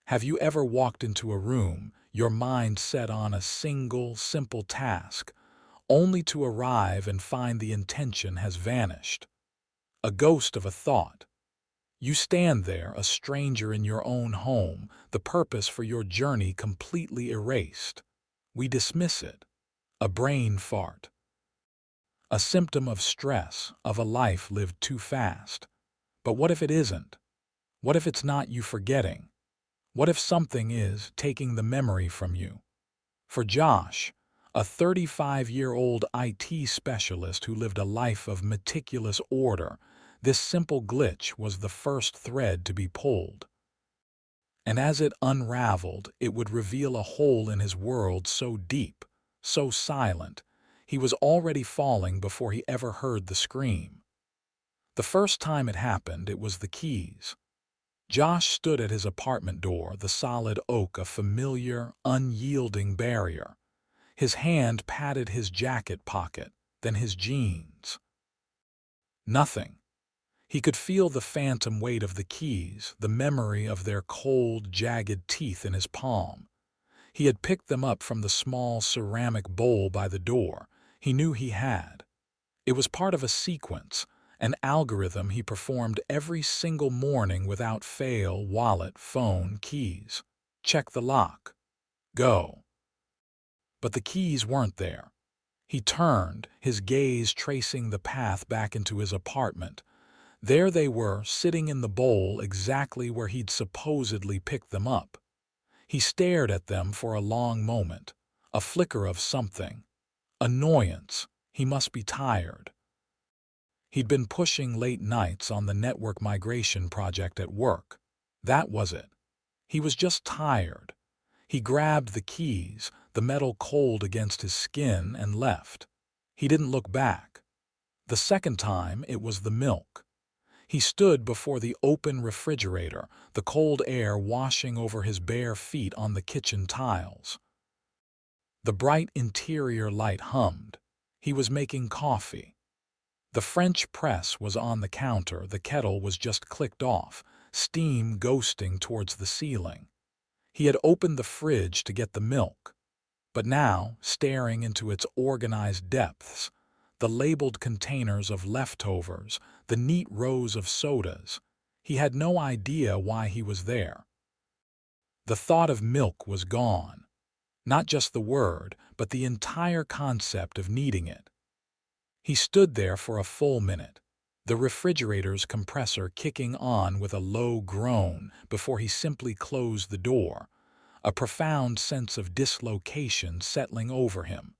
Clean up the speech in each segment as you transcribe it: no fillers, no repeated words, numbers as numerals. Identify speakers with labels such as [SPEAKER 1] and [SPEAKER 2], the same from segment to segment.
[SPEAKER 1] Have you ever walked into a room, your mind set on a single, simple task, only to arrive and find the intention has vanished? A ghost of a thought. You stand there, a stranger in your own home, the purpose for your journey completely erased. We dismiss it. A brain fart. A symptom of stress, of a life lived too fast. But what if it isn't? What if it's not you forgetting? What if something is taking the memory from you? For Josh, a 35-year-old IT specialist who lived a life of meticulous order, this simple glitch was the first thread to be pulled. And as it unraveled, it would reveal a hole in his world so deep, so silent, he was already falling before he ever heard the scream. The first time it happened, it was the keys. Josh stood at his apartment door, the solid oak a familiar, unyielding barrier. His hand patted his jacket pocket, then his jeans. Nothing. He could feel the phantom weight of the keys, the memory of their cold, jagged teeth in his palm. He had picked them up from the small ceramic bowl by the door. He knew he had. It was part of a sequence, an algorithm he performed every single morning without fail: wallet, phone, keys. Check the lock. Go. But the keys weren't there. He turned, his gaze tracing the path back into his apartment. There they were, sitting in the bowl exactly where he'd supposedly picked them up. He stared at them for a long moment, a flicker of something. Annoyance. He must be tired. He'd been pushing late nights on the network migration project at work. That was it. He was just tired. He grabbed the keys, the metal cold against his skin, and left. He didn't look back. The second time, it was the milk. He stood before the open refrigerator, the cold air washing over his bare feet on the kitchen tiles. The bright interior light hummed. He was making coffee. The French press was on the counter, the kettle was just clicked off, steam ghosting towards the ceiling. He had opened the fridge to get the milk. But now, staring into its organized depths, the labeled containers of leftovers, the neat rows of sodas, he had no idea why he was there. The thought of milk was gone. Not just the word, but the entire concept of needing it. He stood there for a full minute, the refrigerator's compressor kicking on with a low groan before he simply closed the door, a profound sense of dislocation settling over him.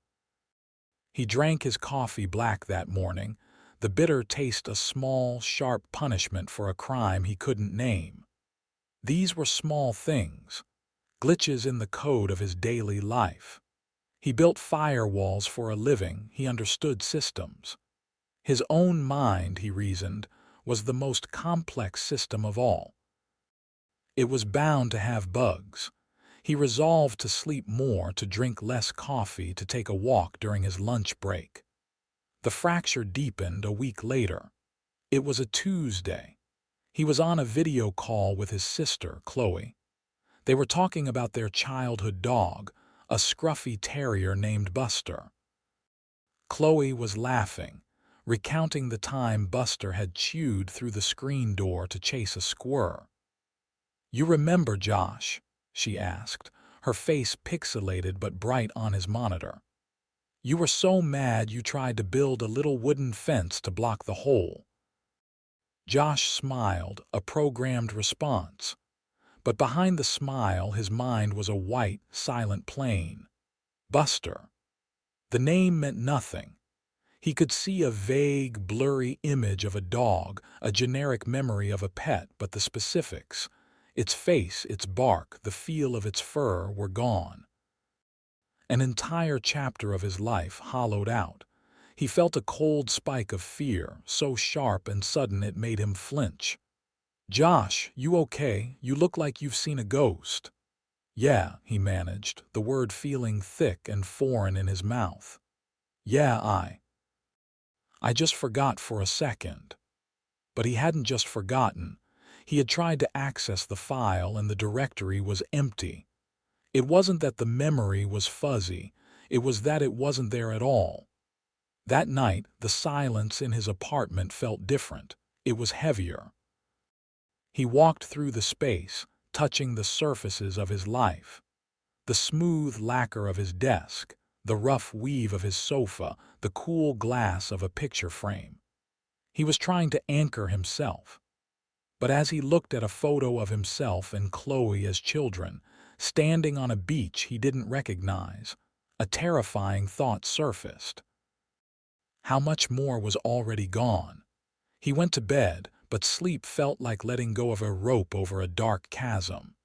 [SPEAKER 1] He drank his coffee black that morning, the bitter taste a small, sharp punishment for a crime he couldn't name. These were small things, glitches in the code of his daily life. He built firewalls for a living, he understood systems. His own mind, he reasoned, was the most complex system of all. It was bound to have bugs. He resolved to sleep more, to drink less coffee, to take a walk during his lunch break. The fracture deepened a week later. It was a Tuesday. He was on a video call with his sister, Chloe. They were talking about their childhood dog, a scruffy terrier named Buster. Chloe was laughing, recounting the time Buster had chewed through the screen door to chase a squirrel. "You remember, Josh?" she asked, her face pixelated but bright on his monitor. "You were so mad you tried to build a little wooden fence to block the hole." Josh smiled, a programmed response. But behind the smile, his mind was a white, silent plane. Buster. The name meant nothing. He could see a vague, blurry image of a dog, a generic memory of a pet, but the specifics, its face, its bark, the feel of its fur, were gone. An entire chapter of his life hollowed out. He felt a cold spike of fear, so sharp and sudden it made him flinch. "Josh, you okay? You look like you've seen a ghost." "Yeah," he managed, the word feeling thick and foreign in his mouth. "Yeah, I just forgot for a second." But he hadn't just forgotten. He had tried to access the file and the directory was empty. It wasn't that the memory was fuzzy, it was that it wasn't there at all. That night, the silence in his apartment felt different. It was heavier. He walked through the space, touching the surfaces of his life. The smooth lacquer of his desk, the rough weave of his sofa, the cool glass of a picture frame. He was trying to anchor himself. But as he looked at a photo of himself and Chloe as children, standing on a beach he didn't recognize, a terrifying thought surfaced. How much more was already gone? He went to bed, but sleep felt like letting go of a rope over a dark chasm.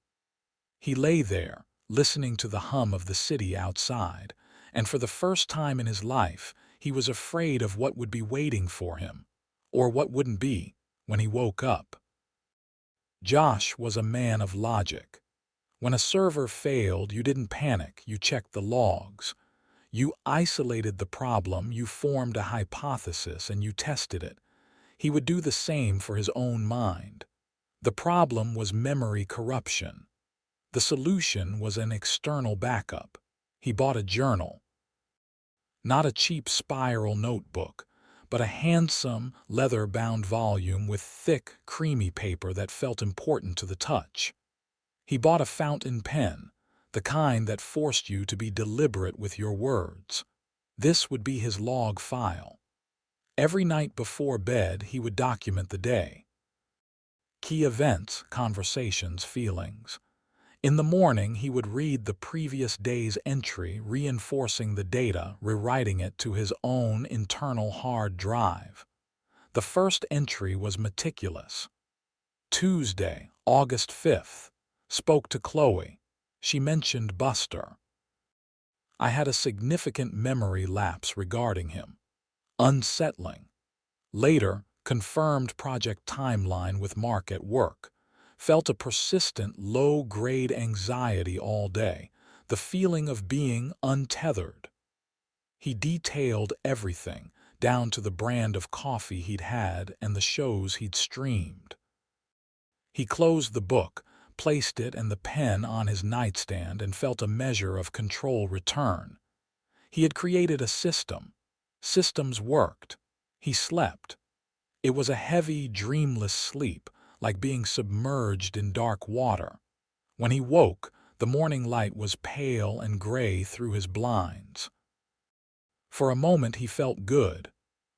[SPEAKER 1] He lay there, listening to the hum of the city outside, and for the first time in his life, he was afraid of what would be waiting for him, or what wouldn't be, when he woke up. Josh was a man of logic. When a server failed, you didn't panic, you checked the logs. You isolated the problem, you formed a hypothesis, and you tested it. He would do the same for his own mind. The problem was memory corruption. The solution was an external backup. He bought a journal. Not a cheap spiral notebook, but a handsome, leather-bound volume with thick, creamy paper that felt important to the touch. He bought a fountain pen, the kind that forced you to be deliberate with your words. This would be his log file. Every night before bed, he would document the day. Key events, conversations, feelings. In the morning, he would read the previous day's entry, reinforcing the data, rewriting it to his own internal hard drive. The first entry was meticulous. Tuesday, August 5th. Spoke to Chloe. She mentioned Buster. I had a significant memory lapse regarding him. Unsettling. Later, confirmed project timeline with Mark at work. Felt a persistent low-grade anxiety all day, the feeling of being untethered. He detailed everything, down to the brand of coffee he'd had and the shows he'd streamed. He closed the book, placed it and the pen on his nightstand and felt a measure of control return. He had created a system. Systems worked. He slept. It was a heavy, dreamless sleep, like being submerged in dark water. When he woke, the morning light was pale and gray through his blinds. For a moment he felt good,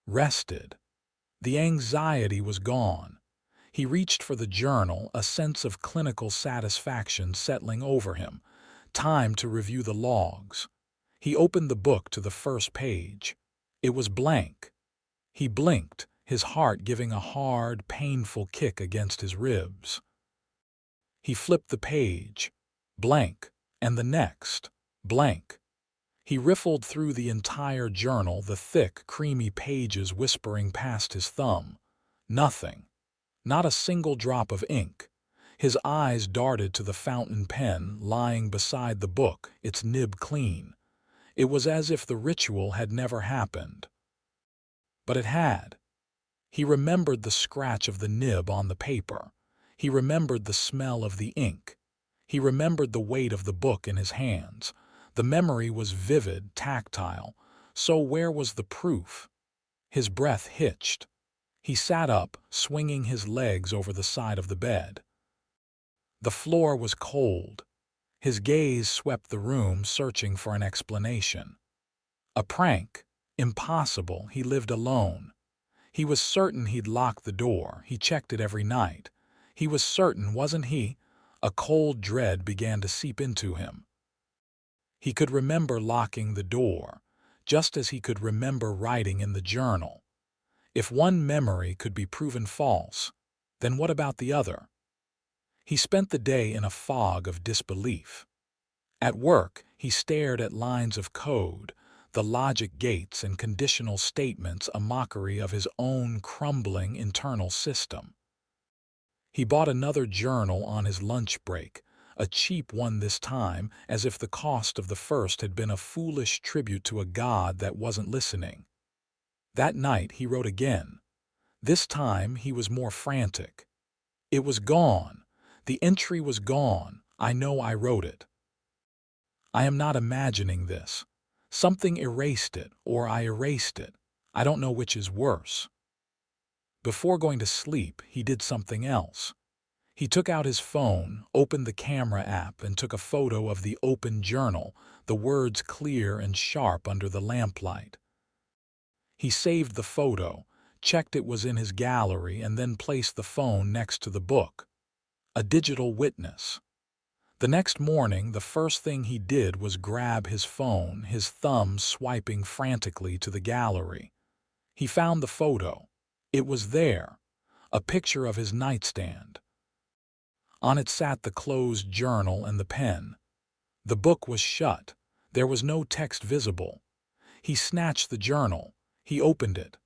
[SPEAKER 1] rested. The anxiety was gone. He reached for the journal, a sense of clinical satisfaction settling over him. Time to review the logs. He opened the book to the first page. It was blank. He blinked, his heart giving a hard, painful kick against his ribs. He flipped the page. Blank. And the next. Blank. He riffled through the entire journal, the thick, creamy pages whispering past his thumb. Nothing. Not a single drop of ink. His eyes darted to the fountain pen lying beside the book, its nib clean. It was as if the ritual had never happened. But it had. He remembered the scratch of the nib on the paper. He remembered the smell of the ink. He remembered the weight of the book in his hands. The memory was vivid, tactile. So where was the proof? His breath hitched. He sat up, swinging his legs over the side of the bed. The floor was cold. His gaze swept the room, searching for an explanation. A prank. Impossible. He lived alone. He was certain he'd locked the door. He checked it every night. He was certain, wasn't he? A cold dread began to seep into him. He could remember locking the door, just as he could remember writing in the journal. If one memory could be proven false, then what about the other? He spent the day in a fog of disbelief. At work, he stared at lines of code, the logic gates and conditional statements, a mockery of his own crumbling internal system. He bought another journal on his lunch break, a cheap one this time, as if the cost of the first had been a foolish tribute to a god that wasn't listening. That night he wrote again. This time he was more frantic. It was gone. The entry was gone. I know I wrote it. I am not imagining this. Something erased it, or I erased it. I don't know which is worse. Before going to sleep, he did something else. He took out his phone, opened the camera app, and took a photo of the open journal, the words clear and sharp under the lamplight. He saved the photo, checked it was in his gallery, and then placed the phone next to the book. A digital witness. The next morning, the first thing he did was grab his phone, his thumb swiping frantically to the gallery. He found the photo. It was there, a picture of his nightstand. On it sat the closed journal and the pen. The book was shut. There was no text visible. He snatched the journal. He opened it.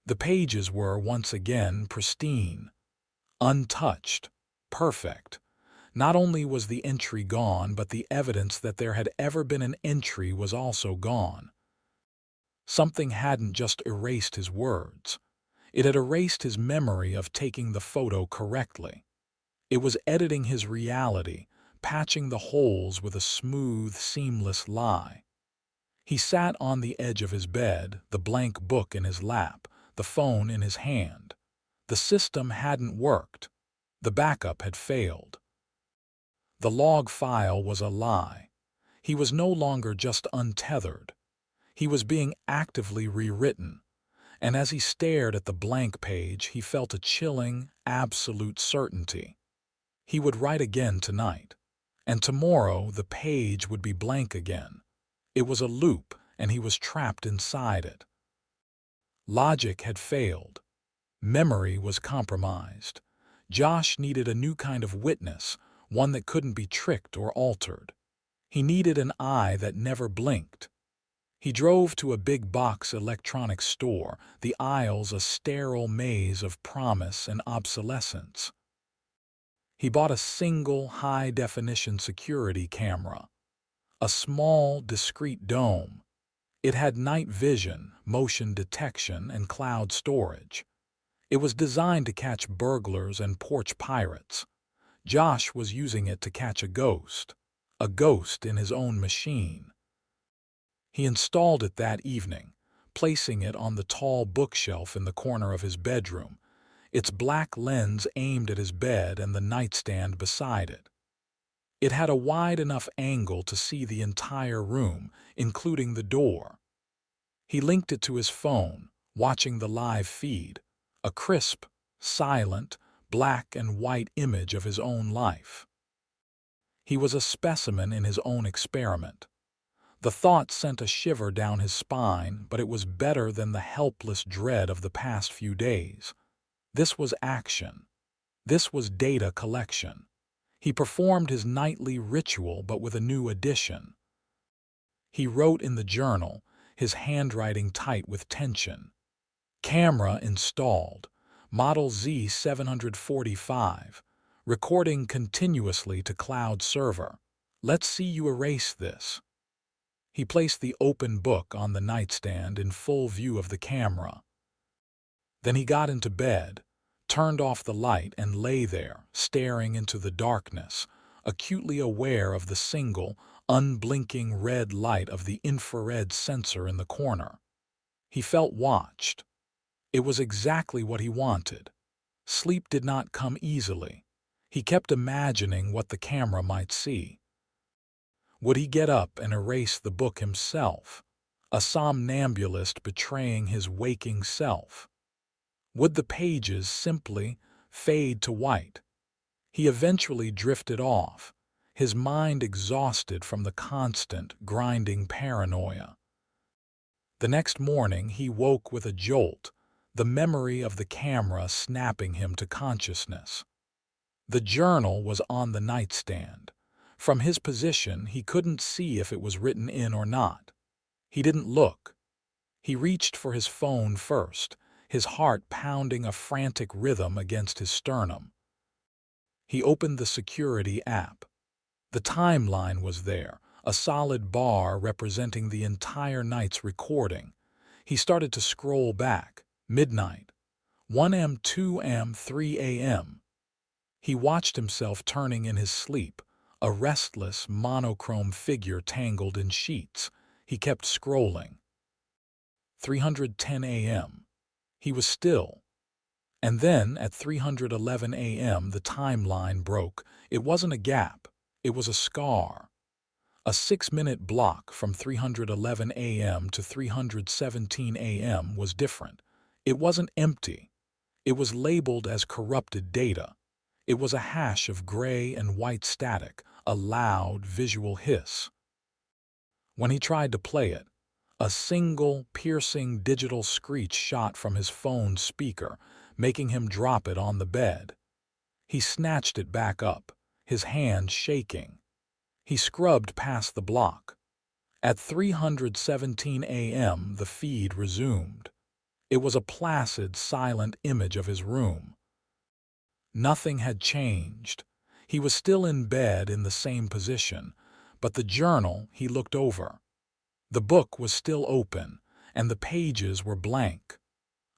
[SPEAKER 1] The pages were, once again, pristine, untouched, perfect. Not only was the entry gone, but the evidence that there had ever been an entry was also gone. Something hadn't just erased his words. It had erased his memory of taking the photo correctly. It was editing his reality, patching the holes with a smooth, seamless lie. He sat on the edge of his bed, the blank book in his lap, the phone in his hand. The system hadn't worked. The backup had failed. The log file was a lie. He was no longer just untethered. He was being actively rewritten. And as he stared at the blank page, he felt a chilling, absolute certainty. He would write again tonight, and tomorrow the page would be blank again. It was a loop, and he was trapped inside it. Logic had failed. Memory was compromised. Josh needed a new kind of witness, one that couldn't be tricked or altered. He needed an eye that never blinked. He drove to a big box electronics store, the aisles a sterile maze of promise and obsolescence. He bought a single high-definition security camera, a small, discreet dome. It had night vision, motion detection, and cloud storage. It was designed to catch burglars and porch pirates. Josh was using it to catch a ghost in his own machine. He installed it that evening, placing it on the tall bookshelf in the corner of his bedroom, its black lens aimed at his bed and the nightstand beside it. It had a wide enough angle to see the entire room, including the door. He linked it to his phone, watching the live feed, a crisp, silent, black and white image of his own life. He was a specimen in his own experiment. The thought sent a shiver down his spine, but it was better than the helpless dread of the past few days. This was action. This was data collection. He performed his nightly ritual, but with a new addition. He wrote in the journal, his handwriting tight with tension. Camera installed. Model Z745. Recording continuously to cloud server. Let's see you erase this. He placed the open book on the nightstand in full view of the camera. Then he got into bed, turned off the light, and lay there, staring into the darkness, acutely aware of the single, unblinking red light of the infrared sensor in the corner. He felt watched. It was exactly what he wanted. Sleep did not come easily. He kept imagining what the camera might see. Would he get up and erase the book himself, a somnambulist betraying his waking self? Would the pages simply fade to white? He eventually drifted off, his mind exhausted from the constant, grinding paranoia. The next morning he woke with a jolt, the memory of the camera snapping him to consciousness. The journal was on the nightstand. From his position, he couldn't see if it was written in or not. He didn't look. He reached for his phone first, his heart pounding a frantic rhythm against his sternum. He opened the security app. The timeline was there, a solid bar representing the entire night's recording. He started to scroll back. Midnight. 1 a.m., 2 a.m., 3 a.m. He watched himself turning in his sleep, a restless, monochrome figure tangled in sheets. He kept scrolling. 310 a.m. He was still. And then, at 311 a.m., the timeline broke. It wasn't a gap. It was a scar. A 6-minute block from 311 a.m. to 317 a.m. was different. It wasn't empty. It was labeled as corrupted data. It was a hash of gray and white static, a loud visual hiss. When he tried to play it, a single, piercing digital screech shot from his phone's speaker, making him drop it on the bed. He snatched it back up, his hand shaking. He scrubbed past the block. At 317 a.m., the feed resumed. It was a placid, silent image of his room. Nothing had changed. He was still in bed in the same position, but the journal he looked over. The book was still open, and the pages were blank.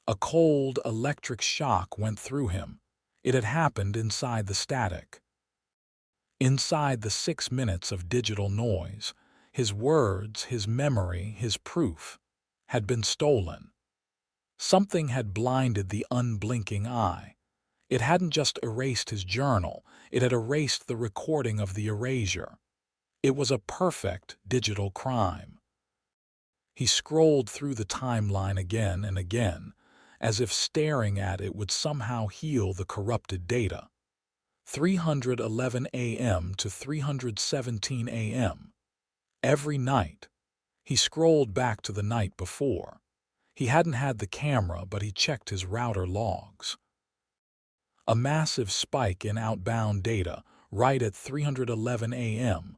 [SPEAKER 1] A cold, electric shock went through him. It had happened inside the static. Inside the 6 minutes of digital noise, his words, his memory, his proof had been stolen. Something had blinded the unblinking eye. It hadn't just erased his journal, it had erased the recording of the erasure. It was a perfect digital crime. He scrolled through the timeline again and again, as if staring at it would somehow heal the corrupted data. 311 a.m. to 317 a.m. Every night. He scrolled back to the night before. He hadn't had the camera, but he checked his router logs. A massive spike in outbound data right at 311 a.m.,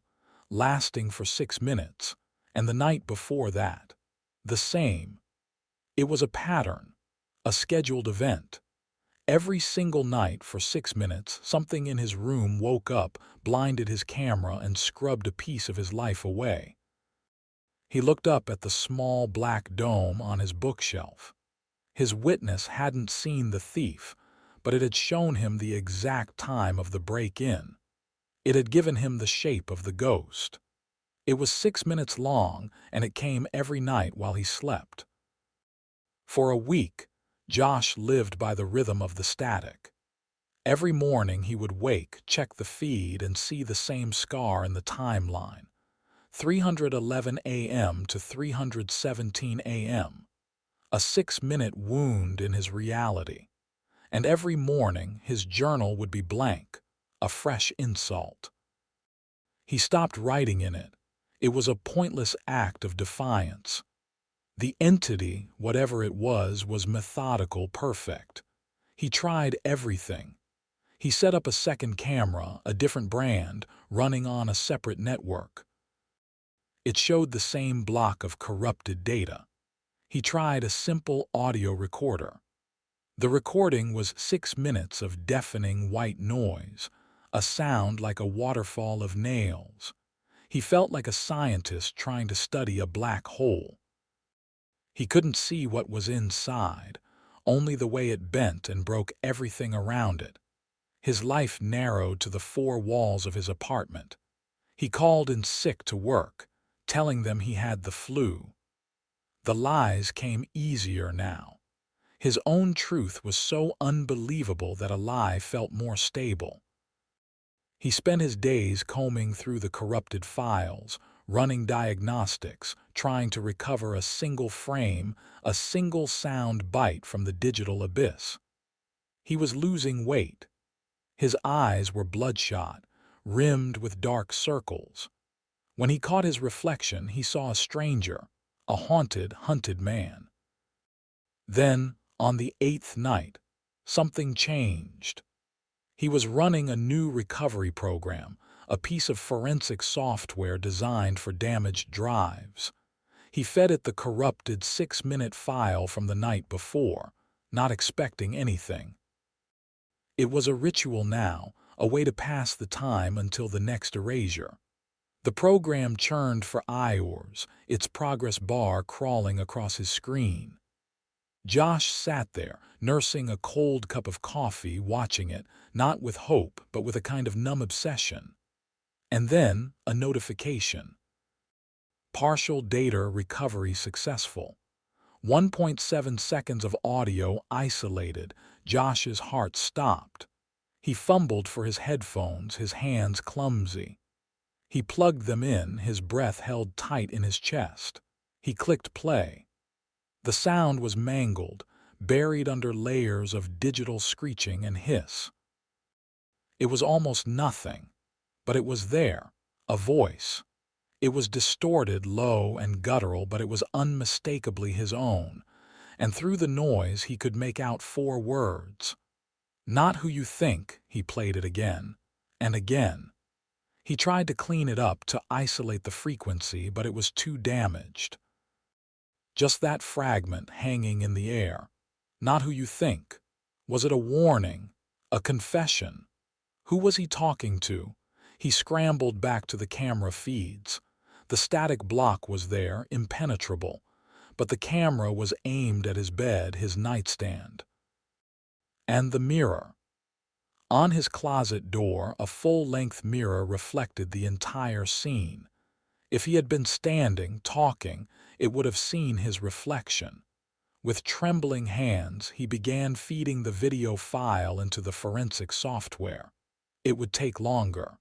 [SPEAKER 1] lasting for 6 minutes, and the night before that. The same. It was a pattern, a scheduled event. Every single night for 6 minutes, something in his room woke up, blinded his camera, and scrubbed a piece of his life away. He looked up at the small black dome on his bookshelf. His witness hadn't seen the thief, but it had shown him the exact time of the break-in. It had given him the shape of the ghost. It was 6 minutes long, and it came every night while he slept. For a week, Josh lived by the rhythm of the static. Every morning he would wake, check the feed, and see the same scar in the timeline. 311 a.m. to 317 a.m. A 6-minute wound in his reality. And every morning his journal would be blank, a fresh insult. He stopped writing in it. It was a pointless act of defiance. The entity, whatever it was methodical, perfect. He tried everything. He set up a second camera, a different brand, running on a separate network. It showed the same block of corrupted data. He tried a simple audio recorder. The recording was 6 minutes of deafening white noise, a sound like a waterfall of nails. He felt like a scientist trying to study a black hole. He couldn't see what was inside, only the way it bent and broke everything around it. His life narrowed to the 4 walls of his apartment. He called in sick to work, telling them he had the flu. The lies came easier now. His own truth was so unbelievable that a lie felt more stable. He spent his days combing through the corrupted files, running diagnostics, trying to recover a single frame, a single sound bite from the digital abyss. He was losing weight. His eyes were bloodshot, rimmed with dark circles. When he caught his reflection, he saw a stranger, a haunted, hunted man. Then, on the 8th night, something changed. He was running a new recovery program, a piece of forensic software designed for damaged drives. He fed it the corrupted 6-minute file from the night before, not expecting anything. It was a ritual now, a way to pass the time until the next erasure. The program churned for hours, its progress bar crawling across his screen. Josh sat there, nursing a cold cup of coffee, watching it, not with hope, but with a kind of numb obsession. And then, a notification. Partial data recovery successful. 1.7 seconds of audio isolated. Josh's heart stopped. He fumbled for his headphones, his hands clumsy. He plugged them in, his breath held tight in his chest. He clicked play. The sound was mangled, buried under layers of digital screeching and hiss. It was almost nothing, but it was there, a voice. It was distorted, low, and guttural, but it was unmistakably his own, and through the noise he could make out 4 words. "Not who you think." He played it again, and again. He tried to clean it up, to isolate the frequency, but it was too damaged. Just that fragment hanging in the air. Not who you think. Was it a warning? A confession? Who was he talking to? He scrambled back to the camera feeds. The static block was there, impenetrable, but the camera was aimed at his bed, his nightstand. And the mirror. On his closet door, a full-length mirror reflected the entire scene. If he had been standing, talking, it would have seen his reflection. With trembling hands, he began feeding the video file into the forensic software. It would take longer.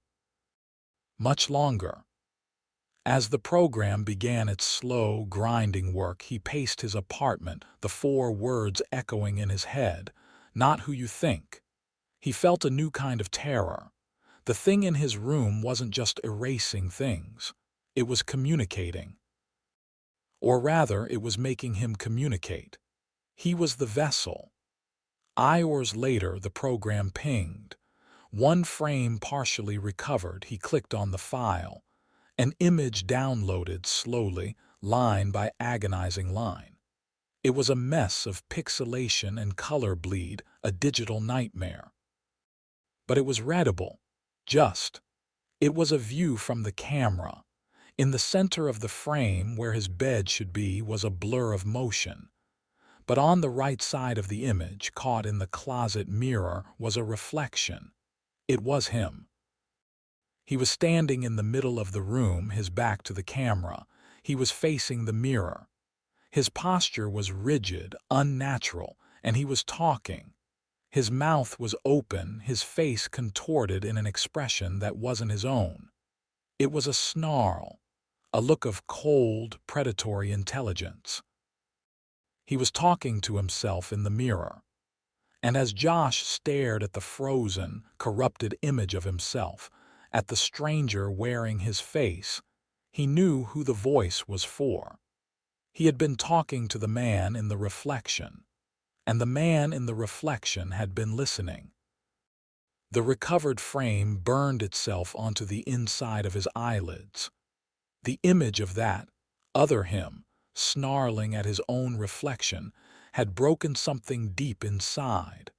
[SPEAKER 1] Much longer. As the program began its slow, grinding work, he paced his apartment, the 4 words echoing in his head. Not who you think. He felt a new kind of terror. The thing in his room wasn't just erasing things. It was communicating. Or rather, it was making him communicate. He was the vessel. Hours later, the program pinged. 1 frame partially recovered. He clicked on the file. An image downloaded slowly, line by agonizing line. It was a mess of pixelation and color bleed, a digital nightmare. But it was readable. Just. It was a view from the camera. In the center of the frame, where his bed should be, was a blur of motion. But on the right side of the image, caught in the closet mirror, was a reflection. It was him. He was standing in the middle of the room, his back to the camera. He was facing the mirror. His posture was rigid, unnatural, and he was talking. His mouth was open, his face contorted in an expression that wasn't his own. It was a snarl, a look of cold, predatory intelligence. He was talking to himself in the mirror. And as Josh stared at the frozen, corrupted image of himself, at the stranger wearing his face, he knew who the voice was for. He had been talking to the man in the reflection, and the man in the reflection had been listening. The recovered frame burned itself onto the inside of his eyelids. The image of that other him, snarling at his own reflection, had broken something deep inside.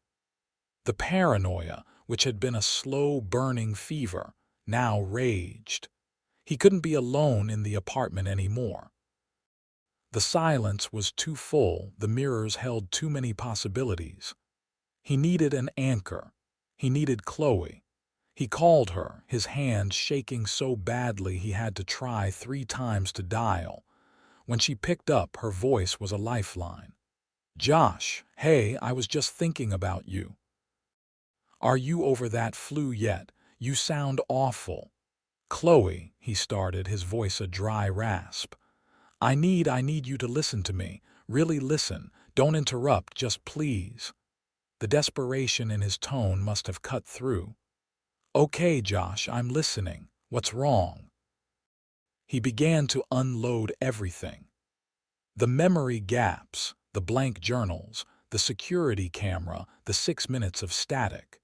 [SPEAKER 1] The paranoia, which had been a slow burning fever, now raged. He couldn't be alone in the apartment anymore. The silence was too full, the mirrors held too many possibilities. He needed an anchor. He needed Chloe. He called her, his hand shaking so badly he had to try 3 times to dial. When she picked up, her voice was a lifeline. "Josh, hey, I was just thinking about you. Are you over that flu yet? You sound awful." "Chloe," he started, his voice a dry rasp. I need you to listen to me. Really listen. Don't interrupt, just please." The desperation in his tone must have cut through. "Okay, Josh, I'm listening. What's wrong?" He began to unload everything. The memory gaps, the blank journals, the security camera, the 6 minutes of static.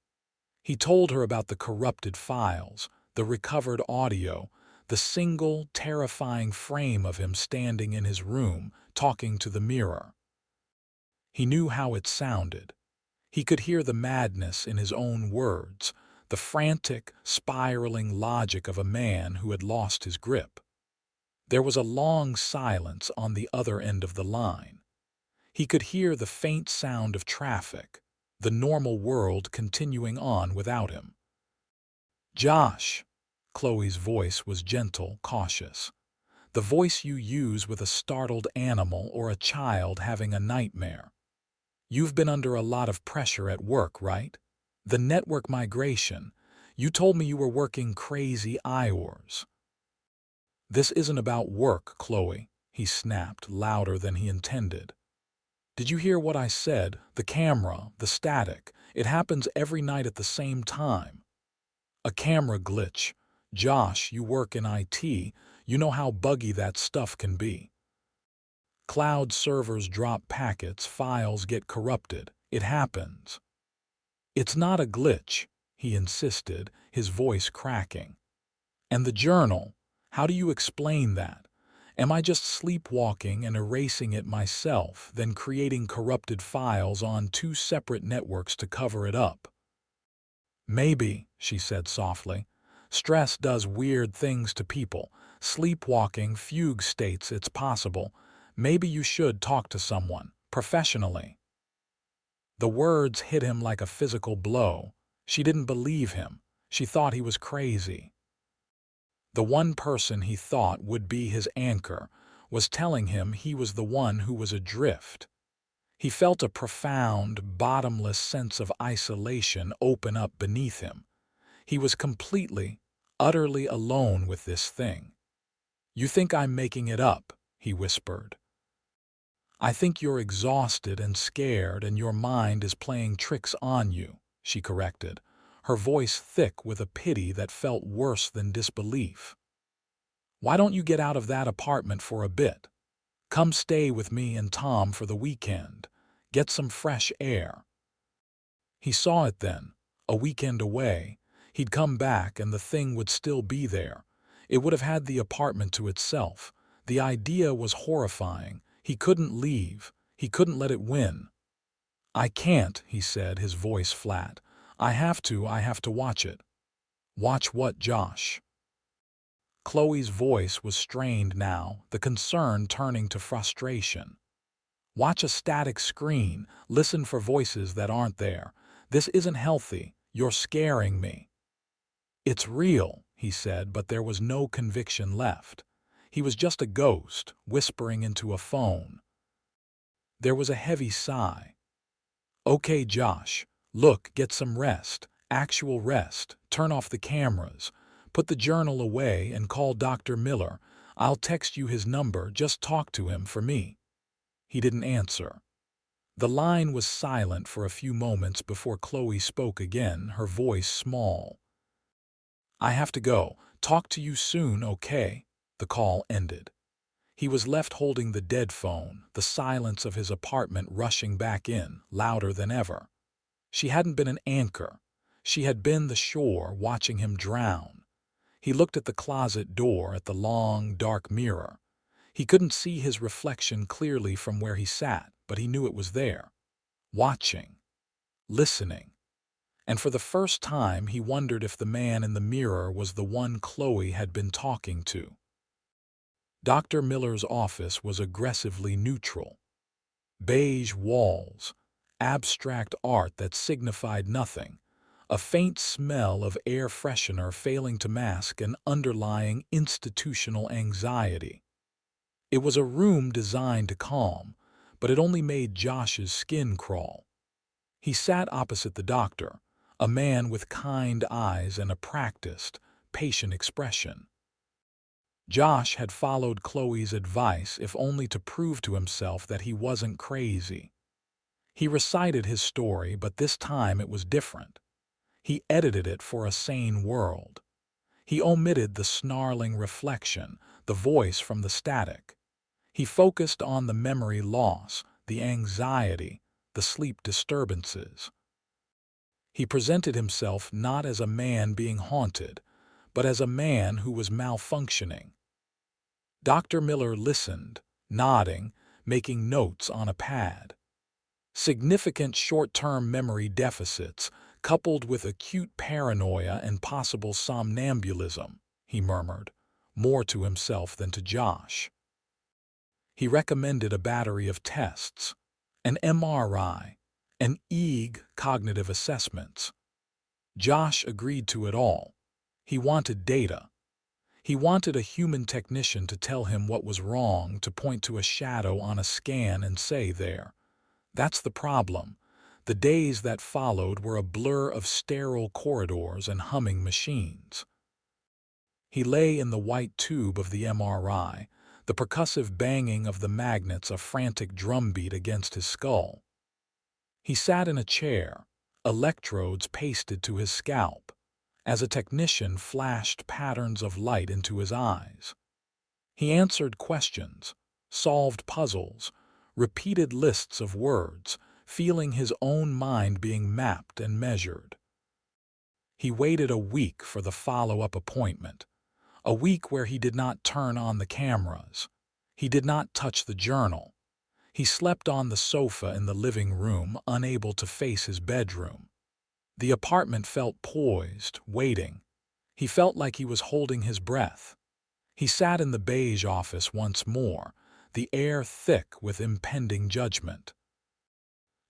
[SPEAKER 1] He told her about the corrupted files, the recovered audio, the single, terrifying frame of him standing in his room, talking to the mirror. He knew how it sounded. He could hear the madness in his own words, the frantic, spiraling logic of a man who had lost his grip. There was a long silence on the other end of the line. He could hear the faint sound of traffic, the normal world continuing on without him. "Josh," Chloe's voice was gentle, cautious. The voice you use with a startled animal or a child having a nightmare. "You've been under a lot of pressure at work, right? The network migration. You told me you were working crazy hours." "This isn't about work, Chloe," he snapped, louder than he intended. "Did you hear what I said? The camera, the static. It happens every night at the same time." "A camera glitch. Josh, you work in IT. You know how buggy that stuff can be. Cloud servers drop packets, files get corrupted. It happens." "It's not a glitch," he insisted, his voice cracking. "And the journal, how do you explain that? Am I just sleepwalking and erasing it myself, then creating corrupted files on two separate networks to cover it up?" "Maybe," she said softly. "Stress does weird things to people. Sleepwalking, fugue states, it's possible. Maybe you should talk to someone, professionally." The words hit him like a physical blow. She didn't believe him. She thought he was crazy. The one person he thought would be his anchor was telling him he was the one who was adrift. He felt a profound, bottomless sense of isolation open up beneath him. He was completely, utterly alone with this thing. "You think I'm making it up," he whispered. "I think you're exhausted and scared and your mind is playing tricks on you," she corrected, her voice thick with a pity that felt worse than disbelief. "Why don't you get out of that apartment for a bit? Come stay with me and Tom for the weekend. Get some fresh air." He saw it then. A weekend away. He'd come back and the thing would still be there. It would have had the apartment to itself. The idea was horrifying. He couldn't leave. He couldn't let it win. "I can't," he said, his voice flat. I have to watch it." "Watch what, Josh?" Chloe's voice was strained now, the concern turning to frustration. "Watch a static screen. Listen for voices that aren't there. This isn't healthy. You're scaring me." "It's real," he said, but there was no conviction left. He was just a ghost, whispering into a phone. There was a heavy sigh. "Okay, Josh. Look, get some rest. Actual rest. Turn off the cameras. Put the journal away and call Dr. Miller. I'll text you his number. Just talk to him for me." He didn't answer. The line was silent for a few moments before Chloe spoke again, her voice small. "I have to go. Talk to you soon, okay?" The call ended. He was left holding the dead phone, the silence of his apartment rushing back in, louder than ever. She hadn't been an anchor. She had been the shore watching him drown. He looked at the closet door, at the long, dark mirror. He couldn't see his reflection clearly from where he sat, but he knew it was there. Watching. Listening. And for the first time he wondered if the man in the mirror was the one Chloe had been talking to. Dr. Miller's office was aggressively neutral. Beige walls, abstract art that signified nothing, a faint smell of air freshener failing to mask an underlying institutional anxiety. It was a room designed to calm, but it only made Josh's skin crawl. He sat opposite the doctor, a man with kind eyes and a practiced, patient expression. Josh had followed Chloe's advice if only to prove to himself that he wasn't crazy. He recited his story, but this time it was different. He edited it for a sane world. He omitted the snarling reflection, the voice from the static. He focused on the memory loss, the anxiety, the sleep disturbances. He presented himself not as a man being haunted, but as a man who was malfunctioning. Dr. Miller listened, nodding, making notes on a pad. Significant short-term memory deficits, coupled with acute paranoia and possible somnambulism, he murmured, more to himself than to Josh. He recommended a battery of tests. an MRI, an EEG cognitive assessments. Josh agreed to it all. He wanted data. He wanted a human technician to tell him what was wrong, to point to a shadow on a scan and say, "There." That's the problem. The days that followed were a blur of sterile corridors and humming machines. He lay in the white tube of the MRI, the percussive banging of the magnets a frantic drumbeat against his skull. He sat in a chair, electrodes pasted to his scalp, as a technician flashed patterns of light into his eyes. He answered questions, solved puzzles, repeated lists of words, feeling his own mind being mapped and measured. He waited a week for the follow-up appointment, a week where he did not turn on the cameras. He did not touch the journal. He slept on the sofa in the living room, unable to face his bedroom. The apartment felt poised, waiting. He felt like he was holding his breath. He sat in the beige office once more, the air thick with impending judgment.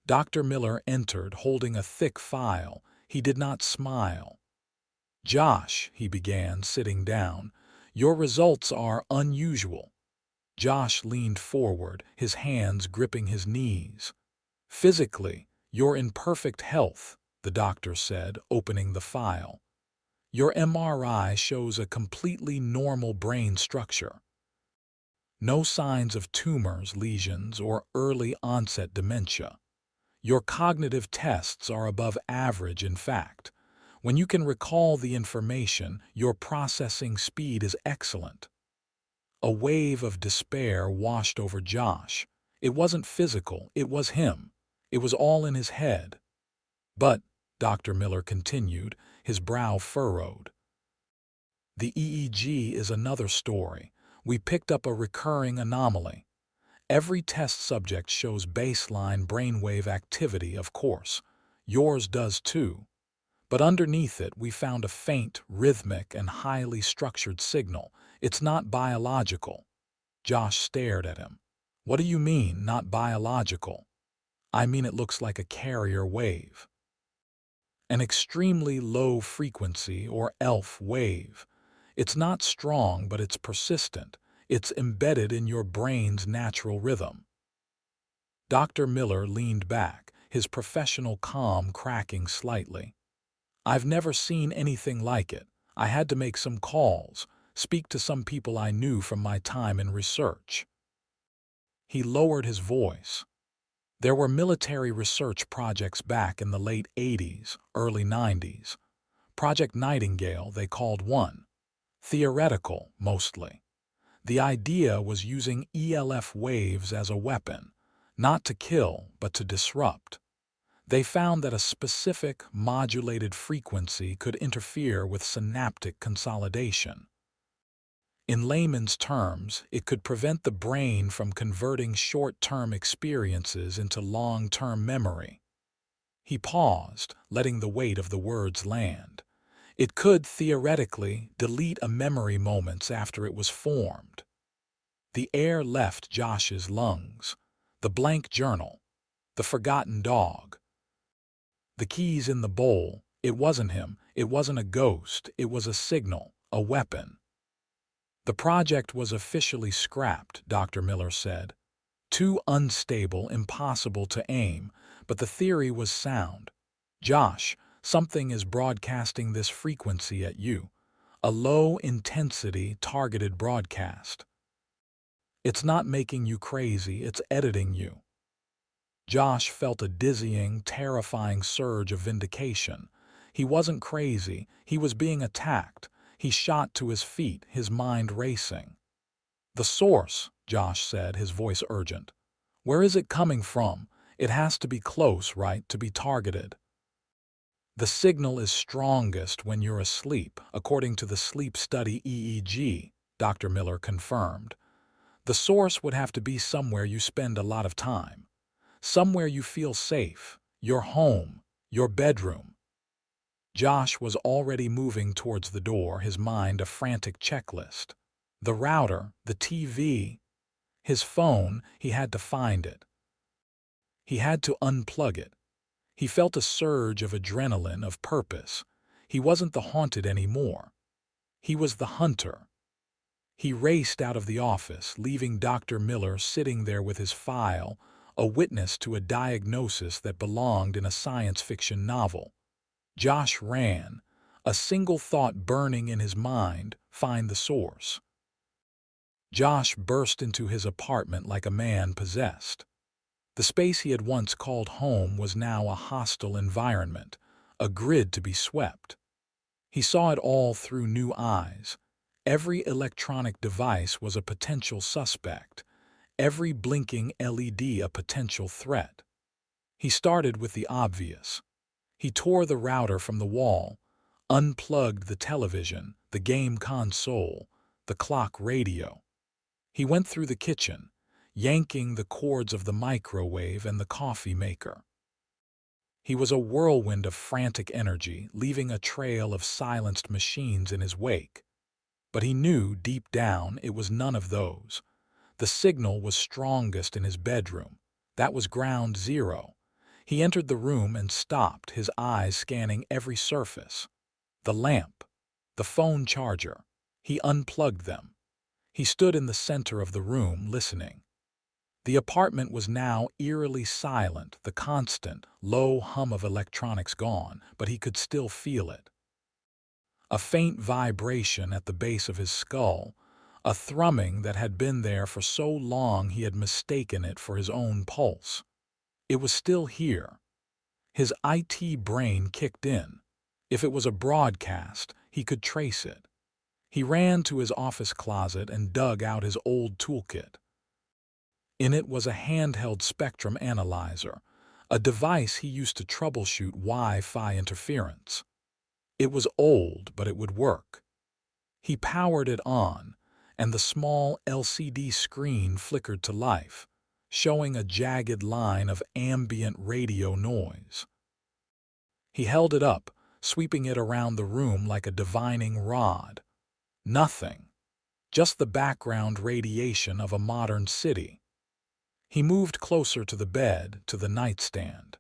[SPEAKER 1] Dr. Miller entered, holding a thick file. He did not smile. "Josh," he began, sitting down, "your results are unusual." Josh leaned forward, his hands gripping his knees. "Physically, you're in perfect health," the doctor said, opening the file. "Your MRI shows a completely normal brain structure. No signs of tumors, lesions, or early-onset dementia. Your cognitive tests are above average, in fact. When you can recall the information, your processing speed is excellent." A wave of despair washed over Josh. It wasn't physical, it was him. It was all in his head. "But," Dr. Miller continued, his brow furrowed, "the EEG is another story. We picked up a recurring anomaly. Every test subject shows baseline brainwave activity, of course. Yours does too. But underneath it, we found a faint, rhythmic, and highly structured signal. It's not biological." Josh stared at him. "What do you mean, not biological?" "I mean it looks like a carrier wave. An extremely low frequency or ELF wave. It's not strong, but it's persistent. It's embedded in your brain's natural rhythm." Dr. Miller leaned back, his professional calm cracking slightly. "I've never seen anything like it. I had to make some calls, speak to some people I knew from my time in research." He lowered his voice. "There were military research projects back in the late 80s, early 90s. Project Nightingale, they called one. Theoretical, mostly. The idea was using ELF waves as a weapon, not to kill, but to disrupt. They found that a specific, modulated frequency could interfere with synaptic consolidation. In layman's terms, it could prevent the brain from converting short-term experiences into long-term memory." He paused, letting the weight of the words land. "It could, theoretically, delete a memory moments after it was formed." The air left Josh's lungs. The blank journal. The forgotten dog. The keys in the bowl. It wasn't him. It wasn't a ghost. It was a signal, a weapon. "The project was officially scrapped," Dr. Miller said. "Too unstable, impossible to aim, but the theory was sound. Josh, something is broadcasting this frequency at you. A low-intensity, targeted broadcast. It's not making you crazy, it's editing you." Josh felt a dizzying, terrifying surge of vindication. He wasn't crazy, he was being attacked. He shot to his feet, his mind racing. "The source," Josh said, his voice urgent. "Where is it coming from? It has to be close, right, to be targeted." "The signal is strongest when you're asleep, according to the sleep study EEG," Dr. Miller confirmed. "The source would have to be somewhere you spend a lot of time. Somewhere you feel safe, your home, your bedroom." Josh was already moving towards the door, his mind a frantic checklist. The router, the TV, his phone, he had to find it. He had to unplug it. He felt a surge of adrenaline, of purpose. He wasn't the haunted anymore. He was the hunter. He raced out of the office, leaving Dr. Miller sitting there with his file, a witness to a diagnosis that belonged in a science fiction novel. Josh ran, a single thought burning in his mind: find the source. Josh burst into his apartment like a man possessed. The space he had once called home was now a hostile environment, a grid to be swept. He saw it all through new eyes. Every electronic device was a potential suspect, every blinking LED a potential threat. He started with the obvious. He tore the router from the wall, unplugged the television, the game console, the clock radio. He went through the kitchen, yanking the cords of the microwave and the coffee maker. He was a whirlwind of frantic energy, leaving a trail of silenced machines in his wake. But he knew deep down it was none of those. The signal was strongest in his bedroom. That was ground zero. He entered the room and stopped, his eyes scanning every surface. The lamp, the phone charger. He unplugged them. He stood in the center of the room, listening. The apartment was now eerily silent, the constant, low hum of electronics gone, but he could still feel it. A faint vibration at the base of his skull, a thrumming that had been there for so long he had mistaken it for his own pulse. It was still here. His IT brain kicked in. If it was a broadcast, he could trace it. He ran to his office closet and dug out his old toolkit. In it was a handheld spectrum analyzer, a device he used to troubleshoot Wi-Fi interference. It was old, but it would work. He powered it on, and the small LCD screen flickered to life, showing a jagged line of ambient radio noise. He held it up, sweeping it around the room like a divining rod. Nothing. Just the background radiation of a modern city. He moved closer to the bed, to the nightstand.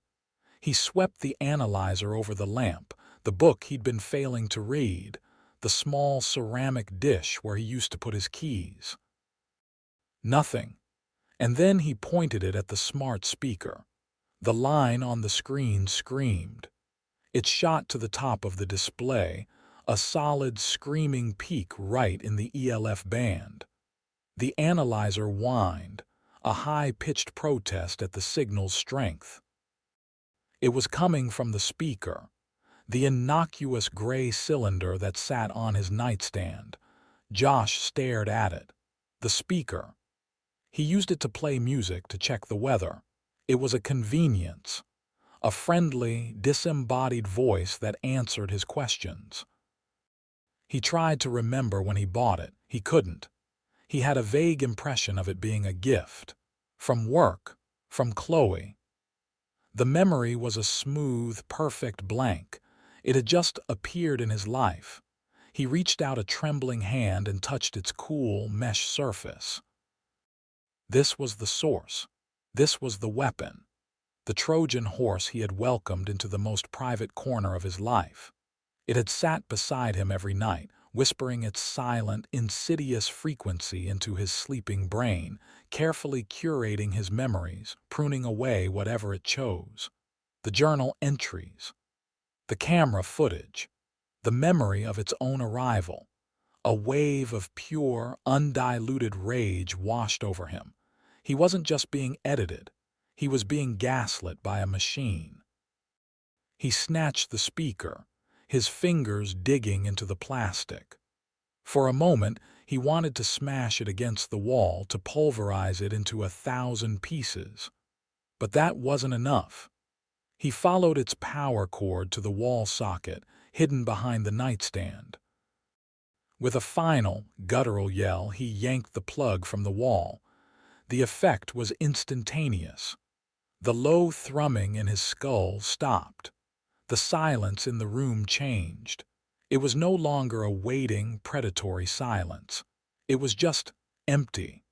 [SPEAKER 1] He swept the analyzer over the lamp, the book he'd been failing to read, the small ceramic dish where he used to put his keys. Nothing. And then he pointed it at the smart speaker. The line on the screen screamed. It shot to the top of the display, a solid screaming peak right in the ELF band. The analyzer whined, a high-pitched protest at the signal's strength. It was coming from the speaker, the innocuous gray cylinder that sat on his nightstand. Josh stared at it. The speaker. He used it to play music, to check the weather. It was a convenience, a friendly, disembodied voice that answered his questions. He tried to remember when he bought it. He couldn't. He had a vague impression of it being a gift. From work, from Chloe. The memory was a smooth, perfect blank. It had just appeared in his life. He reached out a trembling hand and touched its cool, mesh surface. This was the source. This was the weapon. The Trojan horse he had welcomed into the most private corner of his life. It had sat beside him every night, whispering its silent, insidious frequency into his sleeping brain, carefully curating his memories, pruning away whatever it chose. The journal entries, the camera footage, the memory of its own arrival. A wave of pure, undiluted rage washed over him. He wasn't just being edited. He was being gaslit by a machine. He snatched the speaker, his fingers digging into the plastic. For a moment, he wanted to smash it against the wall, to pulverize it into 1,000 pieces. But that wasn't enough. He followed its power cord to the wall socket, hidden behind the nightstand. With a final, guttural yell, he yanked the plug from the wall. The effect was instantaneous. The low thrumming in his skull stopped. The silence in the room changed. It was no longer a waiting, predatory silence. It was just empty.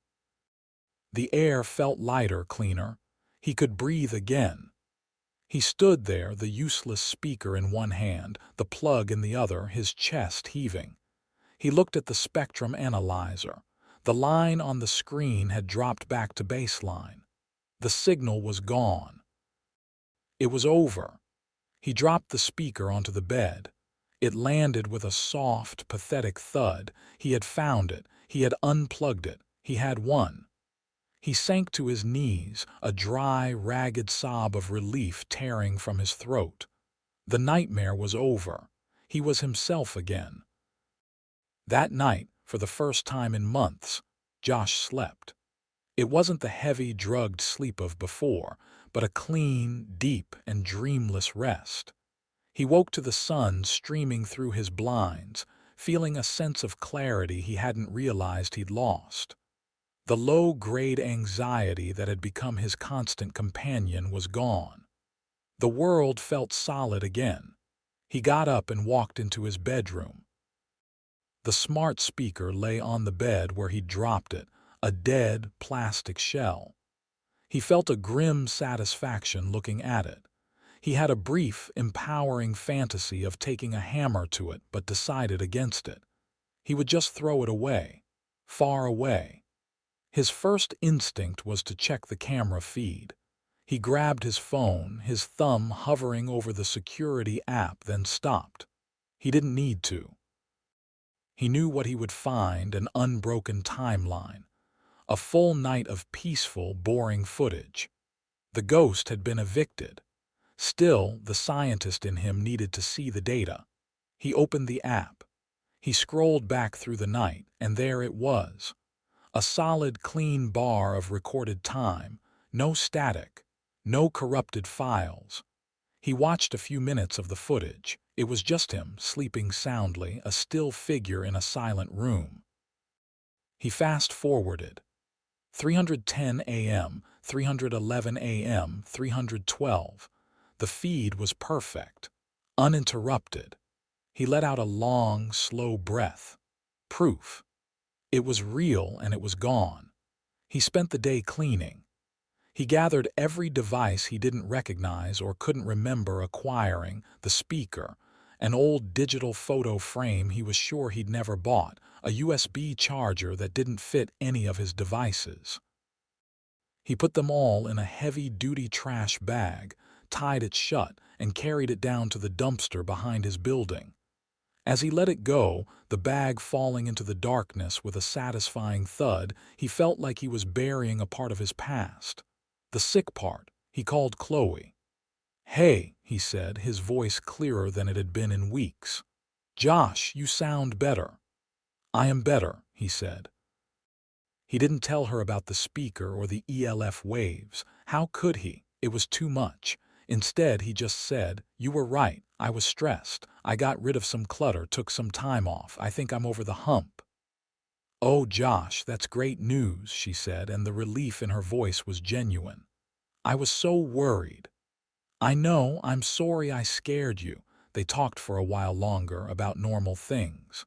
[SPEAKER 1] The air felt lighter, cleaner. He could breathe again. He stood there, the useless speaker in one hand, the plug in the other, his chest heaving. He looked at the spectrum analyzer. The line on the screen had dropped back to baseline. The signal was gone. It was over. He dropped the speaker onto the bed. It landed with a soft, pathetic thud. He had found it. He had unplugged it. He had won. He sank to his knees, a dry, ragged sob of relief tearing from his throat. The nightmare was over. He was himself again. That night, for the first time in months, Josh slept. It wasn't the heavy, drugged sleep of before, but a clean, deep, and dreamless rest. He woke to the sun streaming through his blinds, feeling a sense of clarity he hadn't realized he'd lost. The low-grade anxiety that had become his constant companion was gone. The world felt solid again. He got up and walked into his bedroom. The smart speaker lay on the bed where he'd dropped it, a dead plastic shell. He felt a grim satisfaction looking at it. He had a brief, empowering fantasy of taking a hammer to it, but decided against it. He would just throw it away, far away. His first instinct was to check the camera feed. He grabbed his phone, his thumb hovering over the security app, then stopped. He didn't need to. He knew what he would find: an unbroken timeline. A full night of peaceful, boring footage. The ghost had been evicted. Still, the scientist in him needed to see the data. He opened the app. He scrolled back through the night, and there it was. A solid, clean bar of recorded time. No static. No corrupted files. He watched a few minutes of the footage. It was just him, sleeping soundly, a still figure in a silent room. He fast-forwarded. 310 a.m., 311 a.m., 312. The feed was perfect, uninterrupted. He let out a long, slow breath. Proof. It was real and it was gone. He spent the day cleaning. He gathered every device he didn't recognize or couldn't remember acquiring: the speaker, an old digital photo frame he was sure he'd never bought, a USB charger that didn't fit any of his devices. He put them all in a heavy-duty trash bag, tied it shut, and carried it down to the dumpster behind his building. As he let it go, the bag falling into the darkness with a satisfying thud, he felt like he was burying a part of his past. The sick part. He called Chloe. "Hey," he said, his voice clearer than it had been in weeks. "Josh, you sound better." "I am better," he said. He didn't tell her about the speaker or the ELF waves. How could he? It was too much. Instead, he just said, "You were right. I was stressed. I got rid of some clutter, took some time off. I think I'm over the hump." "Oh, Josh, that's great news," she said, and the relief in her voice was genuine. "I was so worried." "I know. I'm sorry I scared you." They talked for a while longer about normal things.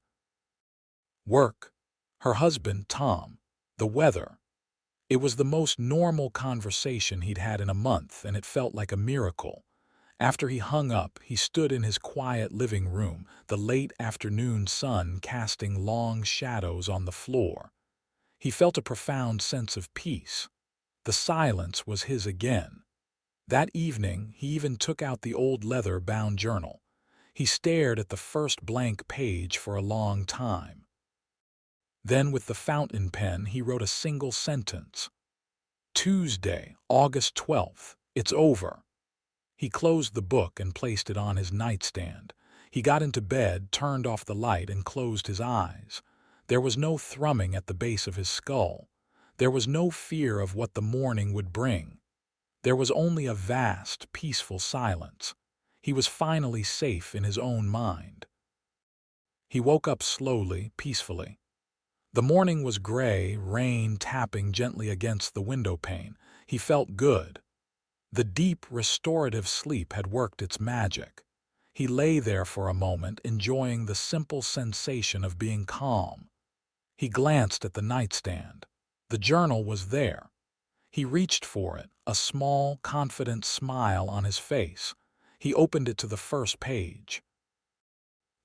[SPEAKER 1] Work. Her husband, Tom. The weather. It was the most normal conversation he'd had in a month, and it felt like a miracle. After he hung up, he stood in his quiet living room, the late afternoon sun casting long shadows on the floor. He felt a profound sense of peace. The silence was his again. That evening, he even took out the old leather-bound journal. He stared at the first blank page for a long time. Then, with the fountain pen, he wrote a single sentence. "Tuesday, August 12th. It's over." He closed the book and placed it on his nightstand. He got into bed, turned off the light, and closed his eyes. There was no thrumming at the base of his skull. There was no fear of what the morning would bring. There was only a vast, peaceful silence. He was finally safe in his own mind. He woke up slowly, peacefully. The morning was gray, rain tapping gently against the window pane. He felt good. The deep, restorative sleep had worked its magic. He lay there for a moment, enjoying the simple sensation of being calm. He glanced at the nightstand. The journal was there. He reached for it, a small, confident smile on his face. He opened it to the first page.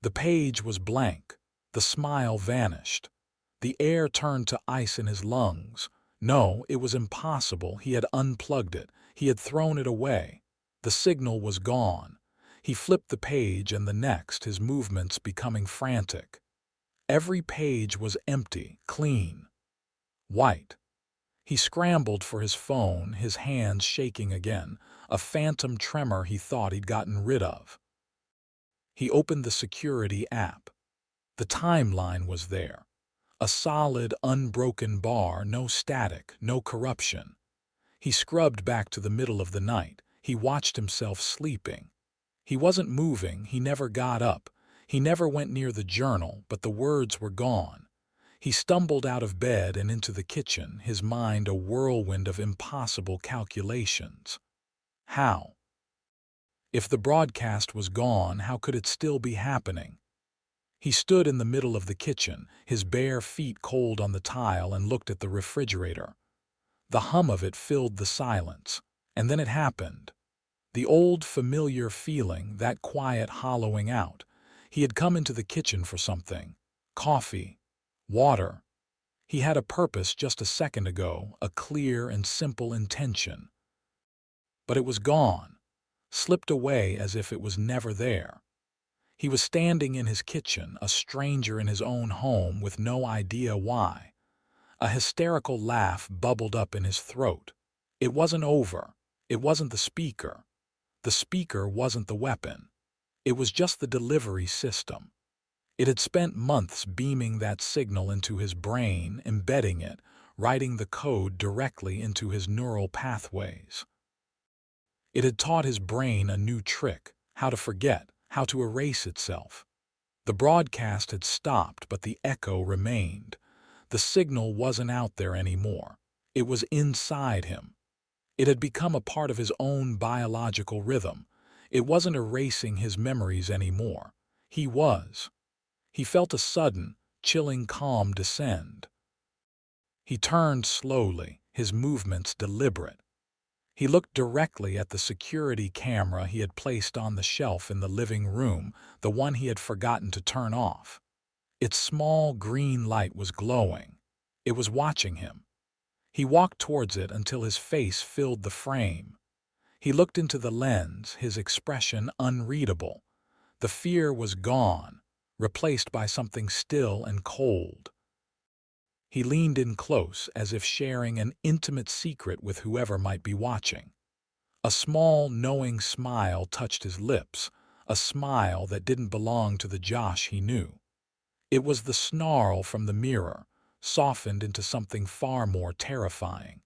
[SPEAKER 1] The page was blank. The smile vanished. The air turned to ice in his lungs. No, it was impossible. He had unplugged it. He had thrown it away. The signal was gone. He flipped the page and the next, his movements becoming frantic. Every page was empty, clean, white. He scrambled for his phone, his hands shaking again, a phantom tremor he thought he'd gotten rid of. He opened the security app. The timeline was there. A solid, unbroken bar, no static, no corruption. He scrubbed back to the middle of the night. He watched himself sleeping. He wasn't moving, he never got up. He never went near the journal, but the words were gone. He stumbled out of bed and into the kitchen, his mind a whirlwind of impossible calculations. How? If the broadcast was gone, how could it still be happening? He stood in the middle of the kitchen, his bare feet cold on the tile, and looked at the refrigerator. The hum of it filled the silence. And then it happened. The old familiar feeling, that quiet hollowing out. He had come into the kitchen for something. Coffee. Water. He had a purpose just a second ago, a clear and simple intention. But it was gone, slipped away as if it was never there. He was standing in his kitchen, a stranger in his own home, with no idea why. A hysterical laugh bubbled up in his throat. It wasn't over. It wasn't the speaker. The speaker wasn't the weapon. It was just the delivery system. It had spent months beaming that signal into his brain, embedding it, writing the code directly into his neural pathways. It had taught his brain a new trick, how to forget, how to erase itself. The broadcast had stopped, but the echo remained. The signal wasn't out there anymore. It was inside him. It had become a part of his own biological rhythm. It wasn't erasing his memories anymore. He was. He felt a sudden, chilling calm descend. He turned slowly, his movements deliberate. He looked directly at the security camera he had placed on the shelf in the living room, the one he had forgotten to turn off. Its small green light was glowing. It was watching him. He walked towards it until his face filled the frame. He looked into the lens, his expression unreadable. The fear was gone, replaced by something still and cold. He leaned in close, as if sharing an intimate secret with whoever might be watching. A small, knowing smile touched his lips, a smile that didn't belong to the Josh he knew. It was the snarl from the mirror, softened into something far more terrifying.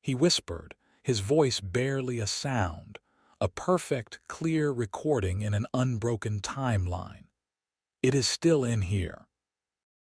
[SPEAKER 1] He whispered, his voice barely a sound, a perfect, clear recording in an unbroken timeline. "It is still in here.